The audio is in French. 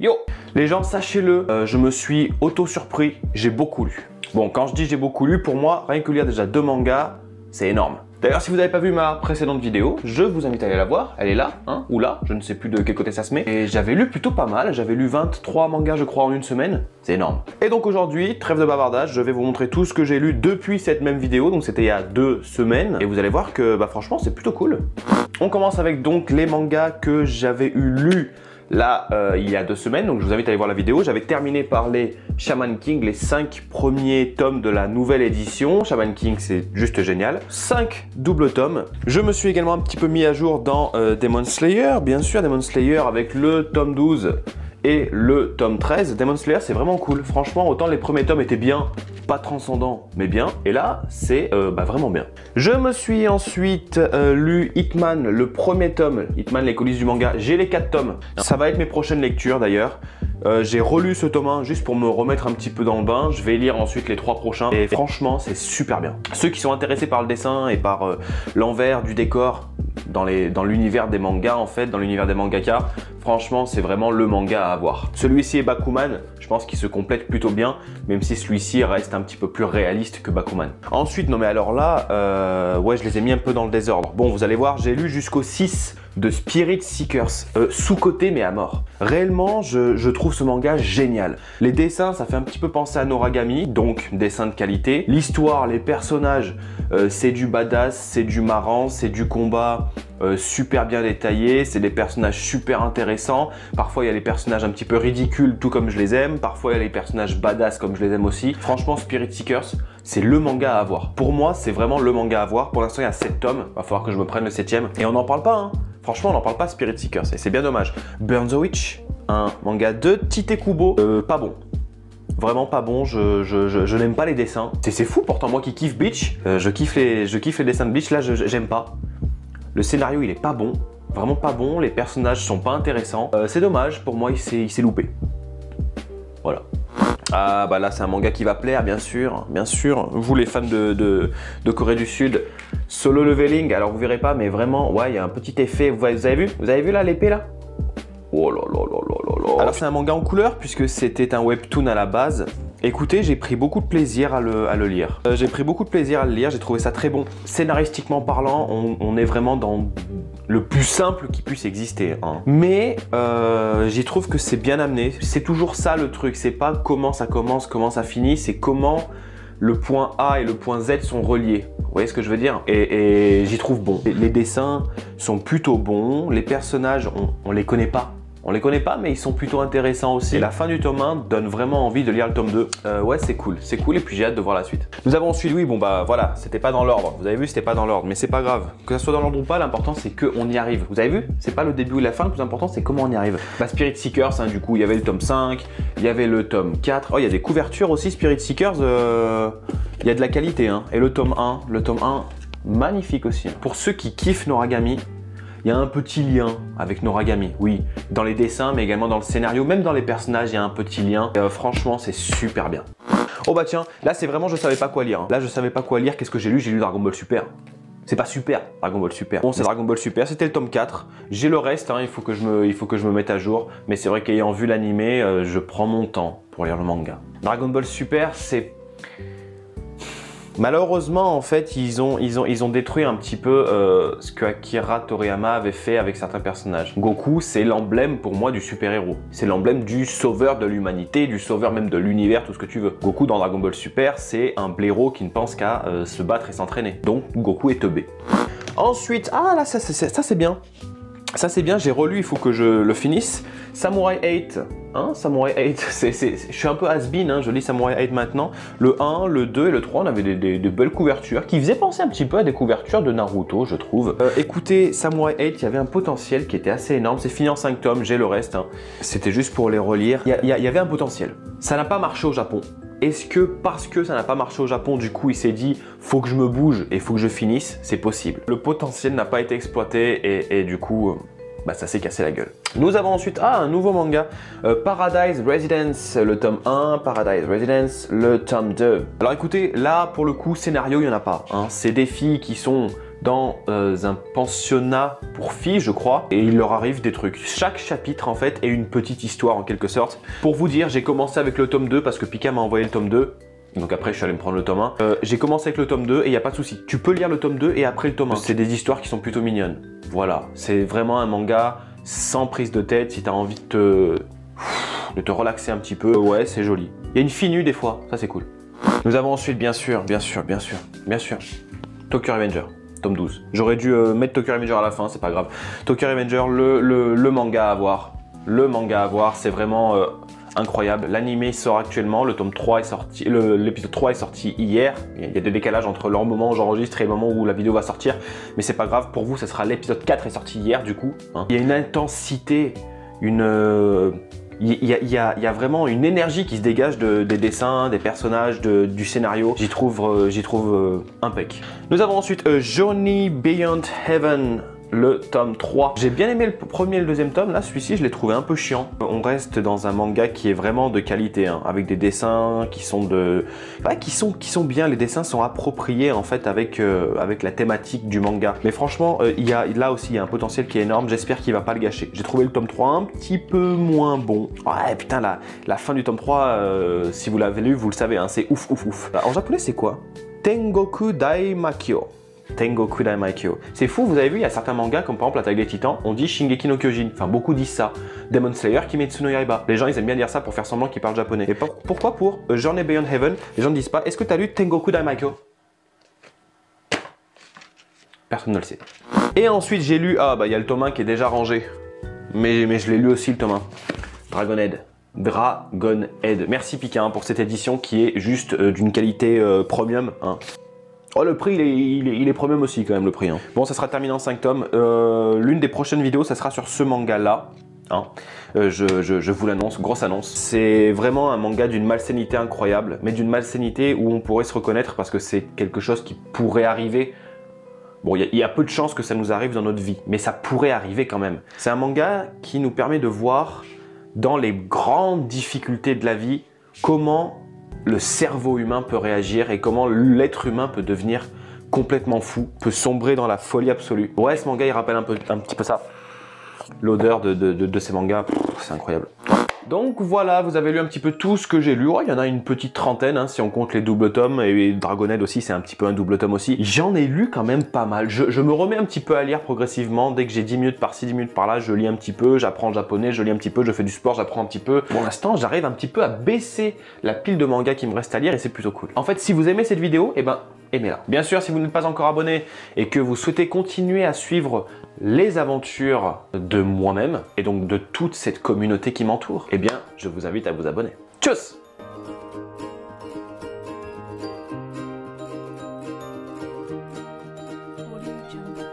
Yo! Les gens, sachez-le, je me suis auto-surpris, j'ai beaucoup lu. Bon, quand je dis j'ai beaucoup lu, pour moi, rien que lire déjà 2 mangas, c'est énorme. D'ailleurs, si vous n'avez pas vu ma précédente vidéo, je vous invite à aller la voir. Elle est là, hein, ou là, je ne sais plus de quel côté ça se met. Et j'avais lu plutôt pas mal, j'avais lu 23 mangas je crois en une semaine. C'est énorme. Et donc aujourd'hui, trêve de bavardage, je vais vous montrer tout ce que j'ai lu depuis cette même vidéo. Donc c'était il y a 2 semaines. Et vous allez voir que bah, franchement, c'est plutôt cool. On commence avec donc les mangas que j'avais lus là il y a 2 semaines, donc je vous invite à aller voir la vidéo. J'avais terminé par les Shaman King, les 5 premiers tomes de la nouvelle édition. Shaman King, c'est juste génial. 5 doubles tomes. Je me suis également un petit peu mis à jour dans Demon Slayer, bien sûr, Demon Slayer avec le tome 12 et le tome 13. Demon Slayer, c'est vraiment cool. Franchement, autant les premiers tomes étaient bien, pas transcendants, mais bien. Et là, c'est vraiment bien. Je me suis ensuite lu Hitman, le premier tome. Hitman, les coulisses du manga. J'ai les 4 tomes. Ça va être mes prochaines lectures d'ailleurs. J'ai relu ce tome 1 juste pour me remettre un petit peu dans le bain. Je vais lire ensuite les 3 prochains. Et franchement, c'est super bien. Ceux qui sont intéressés par le dessin et par l'envers du décor dans l'univers des mangas, en fait, dans l'univers des mangaka, franchement, c'est vraiment le manga à avoir. Celui-ci est Bakuman. Je pense qu'il se complète plutôt bien, même si celui-ci reste un petit peu plus réaliste que Bakuman. Ensuite, non mais alors là, ouais, je les ai mis un peu dans le désordre. Bon, vous allez voir, j'ai lu jusqu'au 6 de Spirit Seekers, sous-coté mais à mort. Réellement, je trouve ce manga génial. Les dessins, ça fait un petit peu penser à Noragami, donc dessin de qualité. L'histoire, les personnages, c'est du badass, c'est du marrant, c'est du combat super bien détaillé, c'est des personnages super intéressants. Parfois, il y a les personnages un petit peu ridicules, tout comme je les aime. Parfois, il y a les personnages badass, comme je les aime aussi. Franchement, Spirit Seekers, c'est le manga à avoir. Pour moi, c'est vraiment le manga à avoir. Pour l'instant, il y a 7 tomes. Va falloir que je me prenne le 7e. Et on n'en parle pas, hein. Franchement, on n'en parle pas, Spirit Seekers. Et c'est bien dommage. Burn the Witch, un manga de Tite Kubo. Pas bon. Vraiment pas bon, je n'aime pas les dessins. C'est fou, pourtant moi qui kiffe Bleach, je kiffe les dessins de Bleach, là j'aime pas. Le scénario il est pas bon, vraiment pas bon, les personnages sont pas intéressants. C'est dommage, pour moi il s'est loupé. Voilà. Ah bah là c'est un manga qui va plaire, bien sûr. Vous les fans de Corée du Sud, Solo Leveling, alors vous verrez pas, mais vraiment, ouais, il y a un petit effet. Vous avez vu là l'épée là? Oh là là là là là là. Alors c'est un manga en couleur puisque c'était un webtoon à la base. Écoutez, j'ai pris beaucoup de plaisir à le lire. J'ai trouvé ça très bon. Scénaristiquement parlant, on est vraiment dans le plus simple qui puisse exister, hein. Mais j'y trouve que c'est bien amené. C'est toujours ça le truc, c'est pas comment ça commence, comment ça finit, c'est comment le point A et le point Z sont reliés. Vous voyez ce que je veux dire? Et j'y trouve bon. Les dessins sont plutôt bons, les personnages, on les connaît pas. On les connaît pas, mais ils sont plutôt intéressants aussi. Et la fin du tome 1 donne vraiment envie de lire le tome 2. Ouais, c'est cool, et puis j'ai hâte de voir la suite. Nous avons ensuite, oui, bon bah voilà, c'était pas dans l'ordre. Vous avez vu, c'était pas dans l'ordre, mais c'est pas grave. Que ça soit dans l'ordre ou pas, l'important c'est qu'on y arrive. Vous avez vu? C'est pas le début ou la fin, le plus important c'est comment on y arrive. Bah Spirit Seekers, hein, du coup, il y avait le tome 5, il y avait le tome 4. Oh, il y a des couvertures aussi, Spirit Seekers, il y a de la qualité, hein. Et le tome 1, magnifique aussi. Pour ceux qui kiffent Noragami, il y a un petit lien avec Noragami, oui, dans les dessins, mais également dans le scénario, même dans les personnages, il y a un petit lien. Franchement, c'est super bien. Oh bah tiens, là c'est vraiment, je savais pas quoi lire, hein. Là je savais pas quoi lire, qu'est-ce que j'ai lu? J'ai lu Dragon Ball Super. C'est pas Super, Dragon Ball Super. Bon, c'est Dragon Ball Super, c'était le tome 4. J'ai le reste, hein, il faut que je me mette à jour. Mais c'est vrai qu'ayant vu l'animé, je prends mon temps pour lire le manga. Dragon Ball Super, c'est... Malheureusement, en fait, ils ont détruit un petit peu ce que Akira Toriyama avait fait avec certains personnages. Goku, c'est l'emblème pour moi du super-héros. C'est l'emblème du sauveur de l'humanité, du sauveur même de l'univers, tout ce que tu veux. Goku dans Dragon Ball Super, c'est un blaireau qui ne pense qu'à se battre et s'entraîner. Donc Goku est teubé. Ensuite, ah là, ça c'est bien. Ça c'est bien, j'ai relu, il faut que je le finisse. Samurai 8, hein, Samurai 8, je suis un peu has-been, hein, je lis Samurai 8 maintenant. Le 1, le 2 et le 3, on avait des belles couvertures qui faisaient penser un petit peu à des couvertures de Naruto, je trouve. Écoutez, Samurai 8, il y avait un potentiel qui était assez énorme. C'est fini en 5 tomes, j'ai le reste, hein. C'était juste pour les relire. Il y avait un potentiel. Ça n'a pas marché au Japon. Est-ce que parce que ça n'a pas marché au Japon, du coup il s'est dit faut que je me bouge et faut que je finisse? C'est possible. Le potentiel n'a pas été exploité et du coup bah, ça s'est cassé la gueule. Nous avons ensuite un nouveau manga, Paradise Residence, le tome 1, Paradise Residence, le tome 2. Alors écoutez, là pour le coup scénario il n'y en a pas, hein. C'est des filles qui sont dans un pensionnat pour filles, je crois, et il leur arrive des trucs. Chaque chapitre, en fait, est une petite histoire, en quelque sorte. Pour vous dire, j'ai commencé avec le tome 2 parce que Pika m'a envoyé le tome 2. Donc après, je suis allé me prendre le tome 1. J'ai commencé avec le tome 2 et il n'y a pas de souci. Tu peux lire le tome 2 et après le tome 1. C'est des histoires qui sont plutôt mignonnes. Voilà, c'est vraiment un manga sans prise de tête. Si tu as envie de te relaxer un petit peu, ouais, c'est joli. Il y a une fille nue des fois, ça c'est cool. Nous avons ensuite, bien sûr, Tokyo Revenger, tome 12. J'aurais dû mettre Tokyo Revenger à la fin, c'est pas grave. Tokyo Revenger, le manga à voir. Le manga à voir, c'est vraiment incroyable. L'anime sort actuellement, le tome 3 est sorti, l'épisode 3 est sorti hier. Il y a des décalages entre le moment où j'enregistre et le moment où la vidéo va sortir. Mais c'est pas grave, pour vous, ça sera l'épisode 4 est sorti hier du coup. Hein. Il y a une intensité, il y a vraiment une énergie qui se dégage des dessins, des personnages, du scénario. J'y trouve impec. Nous avons ensuite Journey Beyond Heaven, le tome 3. J'ai bien aimé le premier et le deuxième tome. Là, celui-ci, je l'ai trouvé un peu chiant. On reste dans un manga qui est vraiment de qualité, hein, avec des dessins qui sont qui sont bien. Les dessins sont appropriés en fait avec la thématique du manga. Mais franchement, là aussi, il y a un potentiel qui est énorme. J'espère qu'il va pas le gâcher. J'ai trouvé le tome 3 un petit peu moins bon. Ouais, putain, la fin du tome 3, si vous l'avez lu, vous le savez, hein, c'est ouf. En japonais, c'est quoi? Tengoku Daimakyo. Tengoku Daimakyo. C'est fou, vous avez vu, il y a certains mangas, comme par exemple L'Attaque des Titans, on dit Shingeki no Kyojin. Enfin, beaucoup disent ça. Demon Slayer, Kimetsu no Yaiba. Les gens, ils aiment bien dire ça pour faire semblant qu'ils parlent japonais. Et pourquoi pour Journey Beyond Heaven, les gens ne disent pas, est-ce que tu as lu Tengoku Daimakyo? Personne ne le sait. Et ensuite, j'ai lu, il y a le tome 1 qui est déjà rangé. Mais je l'ai lu aussi, le tome 1. Dragonhead. Dragonhead. Merci Pika pour cette édition qui est juste d'une qualité premium. Hein. Oh, le prix, il est premium aussi quand même, le prix. Hein. Bon, ça sera terminé en 5 tomes. L'une des prochaines vidéos, ça sera sur ce manga-là. Hein. Je vous l'annonce, grosse annonce. C'est vraiment un manga d'une malsénité incroyable, mais d'une malsénité où on pourrait se reconnaître parce que c'est quelque chose qui pourrait arriver. Bon, il y a peu de chances que ça nous arrive dans notre vie, mais ça pourrait arriver quand même. C'est un manga qui nous permet de voir dans les grandes difficultés de la vie comment le cerveau humain peut réagir et comment l'être humain peut devenir complètement fou, peut sombrer dans la folie absolue. Ouais, ce manga, il rappelle un petit peu ça. L'odeur de ces mangas, c'est incroyable. Donc voilà, vous avez lu un petit peu tout ce que j'ai lu. Oh, il y en a une petite trentaine, hein, si on compte les doubles tomes. Et Dragonhead aussi, c'est un petit peu un double tome aussi. J'en ai lu quand même pas mal. Je me remets un petit peu à lire progressivement. Dès que j'ai 10 minutes par-ci, 10 minutes par-là, je lis un petit peu, j'apprends le japonais, je lis un petit peu, je fais du sport, j'apprends un petit peu. Pour l'instant, j'arrive un petit peu à baisser la pile de mangas qui me reste à lire et c'est plutôt cool. En fait, si vous aimez cette vidéo, eh ben, aimez-la. Bien sûr, si vous n'êtes pas encore abonné et que vous souhaitez continuer à suivre les aventures de moi-même et donc de toute cette communauté qui m'entoure, eh bien, je vous invite à vous abonner. Tchuss! Audio Jungle.